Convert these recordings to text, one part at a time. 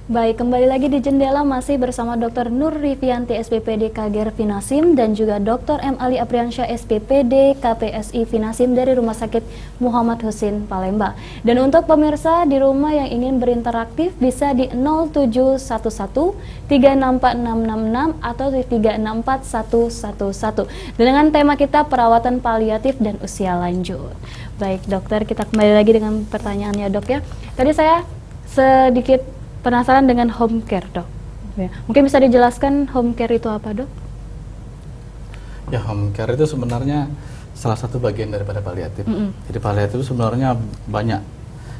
Baik, kembali lagi di Jendela masih bersama Dr. Nur Rivianti SPPD Kager Finasim dan juga Dr. M. Ali Apriansyah SPPD KPSI Finasim dari Rumah Sakit Muhammad Husin Palembang. Dan untuk pemirsa di rumah yang ingin berinteraktif bisa di 0711 364666 atau di 364111. Dan dengan tema kita perawatan paliatif dan usia lanjut. Baik dokter, kita kembali lagi dengan pertanyaannya dok ya. Tadi saya sedikit penasaran dengan home care, dok. Ya. Mungkin bisa dijelaskan home care itu apa, dok? Ya, home care itu sebenarnya salah satu bagian daripada paliatif. Jadi paliatif itu sebenarnya banyak.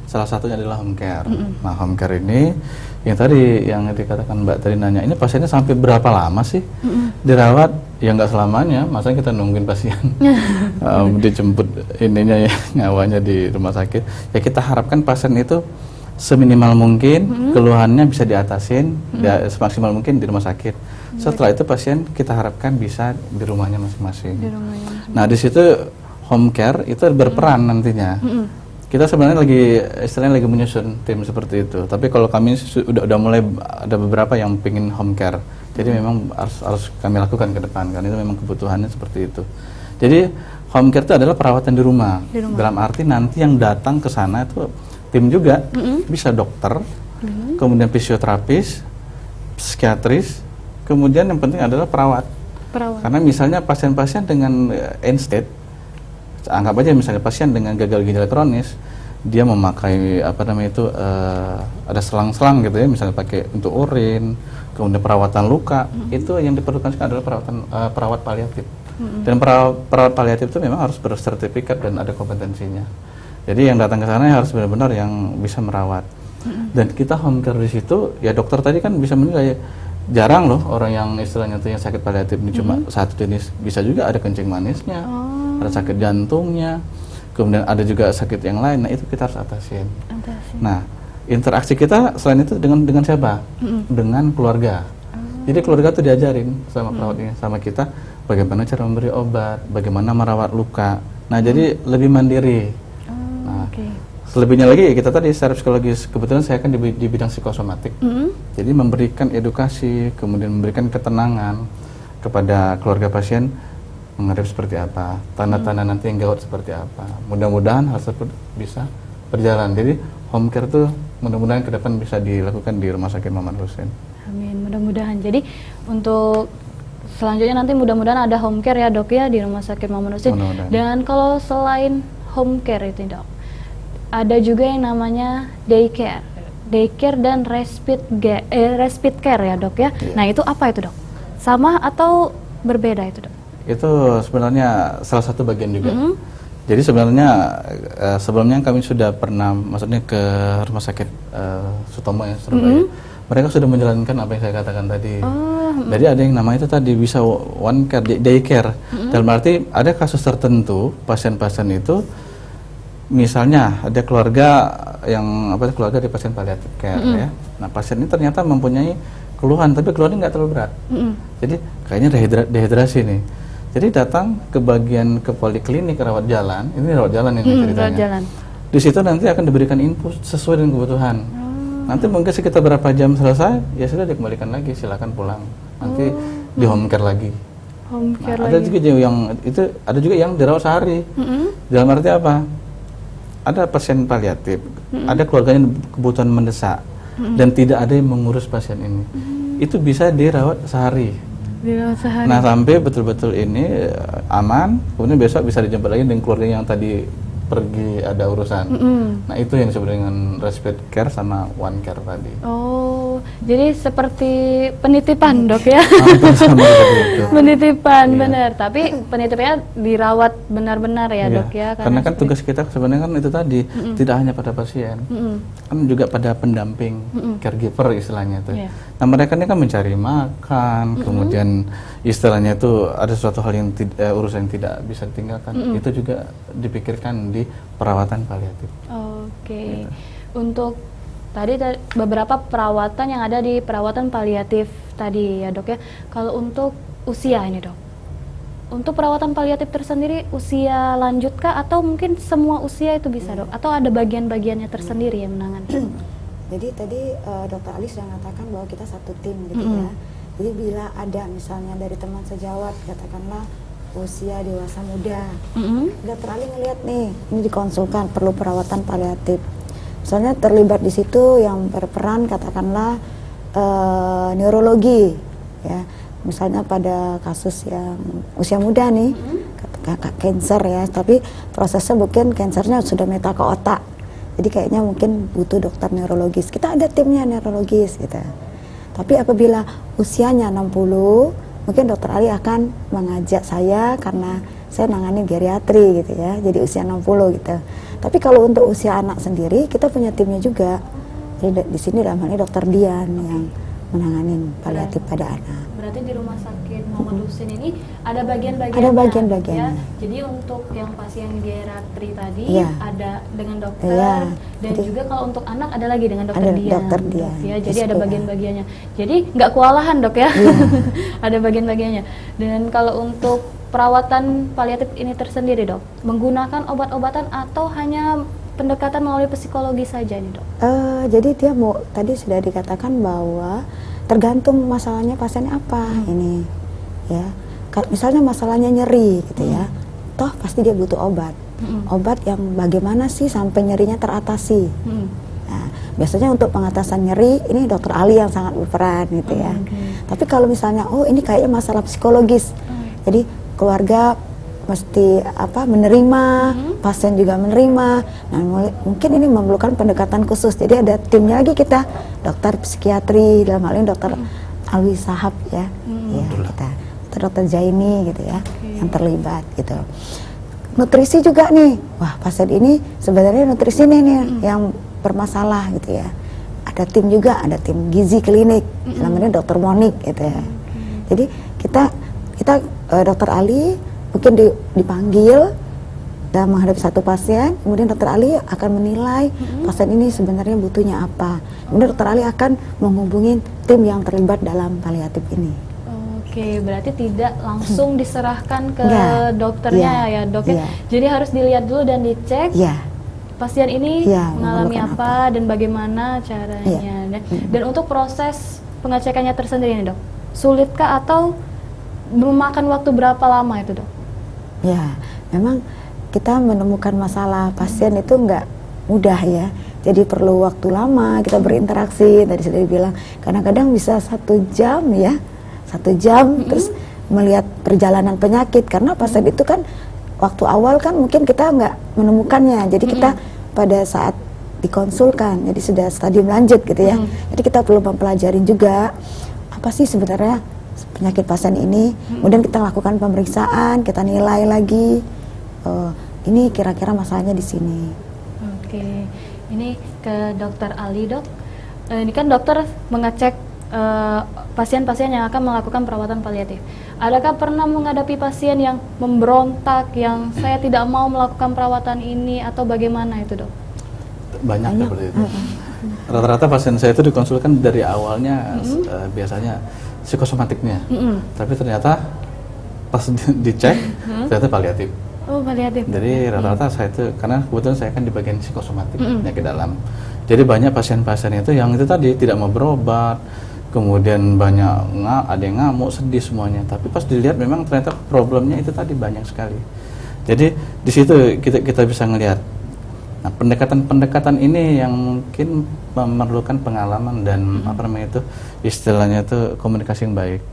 Salah satunya adalah home care. Nah, home care ini yang dikatakan Mbak tadi nanya, ini pasiennya sampai berapa lama sih dirawat? Ya nggak selamanya, masa kita nungguin pasien dijemput ininya ya nyawanya di rumah sakit. Ya kita harapkan pasien itu seminimal mungkin keluhannya bisa diatasin semaksimal mungkin di rumah sakit. Setelah itu pasien kita harapkan bisa di rumahnya masing-masing. Nah, di situ home care itu berperan nantinya. Kita sebenarnya istilahnya lagi menyusun tim seperti itu. Tapi kalau kami udah mulai ada beberapa yang pingin home care. Jadi memang harus kami lakukan ke depan karena itu memang kebutuhannya seperti itu. Jadi home care itu adalah perawatan di rumah. Dalam arti nanti yang datang ke sana itu tim juga, bisa dokter, kemudian fisioterapis, psikiatris, kemudian yang penting adalah perawat. Karena misalnya pasien-pasien dengan end stage, anggap aja misalnya pasien dengan gagal ginjal kronis, dia memakai ada selang-selang gitu ya, misalnya pakai untuk urin, kemudian perawatan luka, itu yang diperlukan adalah perawat paliatif. Dan perawat paliatif itu memang harus bersertifikat dan ada kompetensinya. Jadi yang datang ke sana harus benar-benar yang bisa merawat. Dan kita home care di situ, ya dokter tadi kan bisa menilai, jarang loh orang yang istilahnya itu yang sakit paliatif ini cuma satu jenis. Bisa juga ada kencing manisnya, ada sakit jantungnya, kemudian ada juga sakit yang lain. Nah itu kita harus atasin. Nah interaksi kita selain itu dengan siapa? Dengan keluarga. Jadi keluarga tuh diajarin sama perawat ini, sama kita bagaimana cara memberi obat, bagaimana merawat luka. Nah jadi lebih mandiri. Selebihnya lagi kita tadi secara psikologis, kebetulan saya kan di bidang psikosomatik. Jadi memberikan edukasi, kemudian memberikan ketenangan kepada keluarga pasien menghadapi seperti apa, tanda-tanda nanti yang gawat seperti apa. Mudah-mudahan hal tersebut bisa berjalan. Jadi home care itu mudah-mudahan ke depan bisa dilakukan di Rumah Sakit Muhammad Husin. Amin, mudah-mudahan. Jadi untuk selanjutnya nanti mudah-mudahan ada home care ya dok ya di Rumah Sakit Muhammad Husin. Dan kalau selain home care itu dok, ada juga yang namanya daycare dan respite care ya dok ya. Nah itu apa itu dok? Sama atau berbeda itu dok? Itu sebenarnya salah satu bagian juga. Jadi sebenarnya sebelumnya kami sudah pernah, maksudnya ke Rumah Sakit Sutomo ya Surabaya. Mereka sudah menjalankan apa yang saya katakan tadi. Jadi ada yang namanya itu tadi bisa one care, daycare. Dalam arti ada kasus tertentu pasien-pasien itu, misalnya ada keluarga keluarga di pasien paliatif care ya. Nah pasien ini ternyata mempunyai keluhan, tapi keluhannya nggak terlalu berat. Jadi kayaknya dehidrasi nih. Jadi datang ke poliklinik rawat jalan, ini rawat jalan ini ceritanya. Di situ nanti akan diberikan infus sesuai dengan kebutuhan. Nanti mungkin sekitar berapa jam selesai, ya sudah dikembalikan lagi, silakan pulang. Nanti di home care lagi. Ada juga yang dirawat sehari. Dalam arti apa? Ada pasien paliatif, ada keluarganya kebutuhan mendesak, dan tidak ada yang mengurus pasien ini. Itu bisa dirawat sehari. Nah sampai betul-betul ini aman, kemudian besok bisa dijemput lagi dengan keluarga yang tadi pergi ada urusan. Nah itu yang disebut dengan respite care sama one care tadi. Oh, jadi seperti penitipan dok ya? Penitipan benar, tapi penitipannya dirawat benar-benar ya dok ya? Karena kan tugas kita sebenarnya kan itu tadi, tidak hanya pada pasien, kan juga pada pendamping, caregiver istilahnya itu. Nah mereka ini kan mencari makan, kemudian istilahnya itu ada suatu hal yang urusan yang tidak bisa ditinggalkan, itu juga dipikirkan di perawatan paliatif. Oke. Untuk tadi beberapa perawatan yang ada di perawatan paliatif tadi ya dok ya. Kalau untuk usia ini dok, untuk perawatan paliatif tersendiri usia lanjutkah atau mungkin semua usia itu bisa dok? Atau ada bagian-bagiannya tersendiri yang menangani? Jadi tadi Dr. Ali sudah mengatakan bahwa kita satu tim gitu ya. Jadi bila ada misalnya dari teman sejawat, katakanlah usia dewasa muda, Dr. Ali ngelihat nih, ini dikonsulkan perlu perawatan paliatif. Misalnya terlibat di situ yang berperan katakanlah neurologi, ya. Misalnya pada kasus yang usia muda nih, kanker ya, tapi prosesnya mungkin kankernya sudah meta ke otak. Jadi kayaknya mungkin butuh dokter neurologis. Kita ada timnya neurologis gitu. Tapi apabila usianya 60, mungkin dokter Ali akan mengajak saya karena saya nangani geriatri gitu ya. Jadi usia 60 gitu. Tapi kalau untuk usia anak sendiri, kita punya timnya juga. Jadi di sini dalam hal ini dokter Dian yang menangani paliatif pada anak. Berarti di rumah sakit Muhammad Husin ini ada bagian-bagian. Ada bagian-bagian. Ya. Jadi untuk yang pasien geriatri tadi ada dengan dokter dan jadi, juga kalau untuk anak ada lagi dengan dokter Dian. Dokter Dian. Ya, jadi ada bagian-bagiannya. Jadi nggak kewalahan dok ya. Ada bagian-bagiannya. Dan kalau untuk perawatan paliatif ini tersendiri dok, menggunakan obat-obatan atau hanya pendekatan melalui psikologi saja nih dok? Jadi dia tadi sudah dikatakan bahwa tergantung masalahnya pasiennya apa ini ya. Misalnya masalahnya nyeri gitu ya, toh pasti dia butuh obat. Obat yang bagaimana sih sampai nyerinya teratasi. Nah, biasanya untuk pengatasan nyeri ini dokter Ali yang sangat berperan gitu ya. Tapi kalau misalnya ini kayaknya masalah psikologis, jadi keluarga mesti menerima, pasien juga menerima. Nah, mungkin ini memerlukan pendekatan khusus. Jadi ada timnya lagi kita, dokter psikiatri, dalam hal ini dokter Alwi Sahab ya, kita, dokter Jaini gitu ya, yang terlibat gitu. Nutrisi juga nih, wah pasien ini sebenarnya nutrisi nih yang bermasalah gitu ya. Ada tim juga, ada tim gizi klinik, namanya dokter Monik gitu ya. Jadi kita dokter Ali mungkin dipanggil dalam menghadapi satu pasien, kemudian dokter Ali akan menilai pasien ini sebenarnya butuhnya apa. Kemudian dokter Ali akan menghubungi tim yang terlibat dalam paliatif ini. Oke, berarti tidak langsung diserahkan ke dokternya ya dok ya. Jadi harus dilihat dulu dan dicek pasien ini mengalami apa dan bagaimana caranya. Dan untuk proses pengecekannya tersendiri nih dok, sulitkah atau memakan waktu berapa lama itu dok? Ya, memang kita menemukan masalah pasien itu nggak mudah ya. Jadi perlu waktu lama, kita berinteraksi. Tadi sudah dibilang, kadang-kadang bisa 1 jam ya. 1 jam, terus melihat perjalanan penyakit. Karena pasien itu kan, waktu awal kan mungkin kita nggak menemukannya. Jadi kita pada saat dikonsulkan, jadi sudah stadium lanjut gitu ya. Jadi kita perlu mempelajari juga, apa sih sebenarnya penyakit pasien ini, kemudian kita lakukan pemeriksaan, kita nilai lagi, ini kira-kira masalahnya di sini. Oke, ini ke dokter Ali dok. Ini kan dokter mengecek pasien-pasien yang akan melakukan perawatan paliatif. Adakah pernah menghadapi pasien yang memberontak, yang saya tidak mau melakukan perawatan ini atau bagaimana itu dok? Banyak seperti itu. Rata-rata pasien saya itu dikonsulkan dari awalnya biasanya psikosomatiknya, tapi ternyata pas dicek ternyata paliatif. Oh, paliatif. Jadi rata-rata saya itu, karena kebetulan saya kan di bagian psikosomatik, penyakit dalam. Jadi banyak pasien-pasien itu yang itu tadi tidak mau berobat, kemudian banyak ada yang ngamuk, sedih semuanya. Tapi pas dilihat memang ternyata problemnya itu tadi banyak sekali. Jadi di situ kita bisa ngelihat. Nah, pendekatan ini yang mungkin memerlukan pengalaman dan istilahnya itu komunikasi yang baik.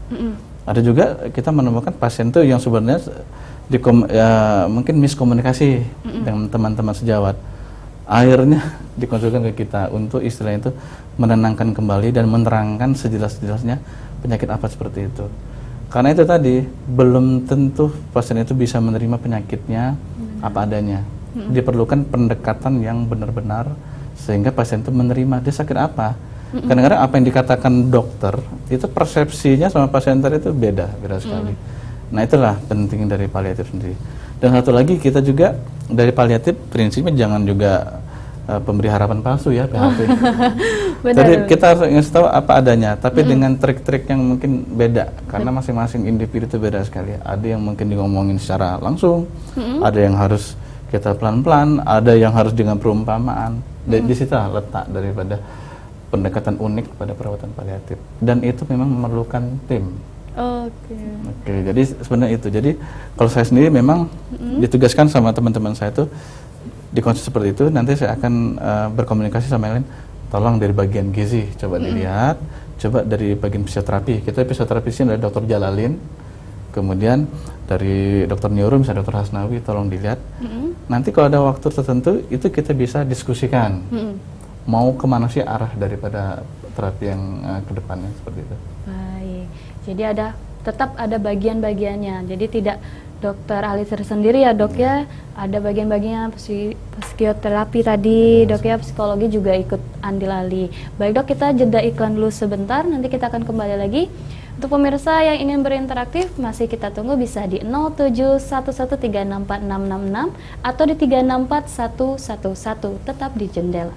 Ada juga kita menemukan pasien tuh yang sebenarnya mungkin miskomunikasi dengan teman-teman sejawat. Akhirnya dikonsulkan ke kita untuk istilahnya itu menenangkan kembali dan menerangkan sejelas-jelasnya penyakit apa seperti itu. Karena itu tadi belum tentu pasien itu bisa menerima penyakitnya apa adanya. Diperlukan pendekatan yang benar-benar sehingga pasien itu menerima dia sakit apa. Kadang-kadang apa yang dikatakan dokter itu persepsinya sama pasien tadi itu beda sekali. Nah, itulah penting dari paliatif sendiri. Dan satu lagi, kita juga dari paliatif prinsipnya jangan juga pemberi harapan palsu ya PHP. Jadi kita harus ngasih tahu apa adanya, tapi dengan trik-trik yang mungkin beda karena masing-masing individu itu beda sekali. Ada yang mungkin ngomongin secara langsung, ada yang harus kita pelan-pelan, ada yang harus dengan perumpamaan. Di situ letak daripada pendekatan unik pada perawatan paliatif, dan itu memang memerlukan tim. Oke, jadi sebenarnya itu. Jadi kalau saya sendiri memang ditugaskan sama teman-teman saya itu di konsep seperti itu. Nanti saya akan berkomunikasi sama yang lain. Tolong dari bagian gizi coba dilihat, coba dari bagian fisioterapi. Kita fisioterapis dari Dr. Jalalin, kemudian dari dokter neuro misalnya Dr. Hasnawi, tolong dilihat. Nanti kalau ada waktu tertentu itu kita bisa diskusikan. Mau kemana sih arah daripada terapi yang ke depannya seperti itu. Baik. Jadi tetap ada bagian-bagiannya. Jadi tidak dokter ahli tersendiri ya dok ya, ada bagian-bagiannya, psikoterapi tadi dok ya, psikologi juga ikut andil alih. Baik dok, kita jeda iklan dulu sebentar, nanti kita akan kembali lagi. Untuk pemirsa yang ingin berinteraktif, masih kita tunggu bisa di 0711364666 atau di 364111, tetap di Jendela.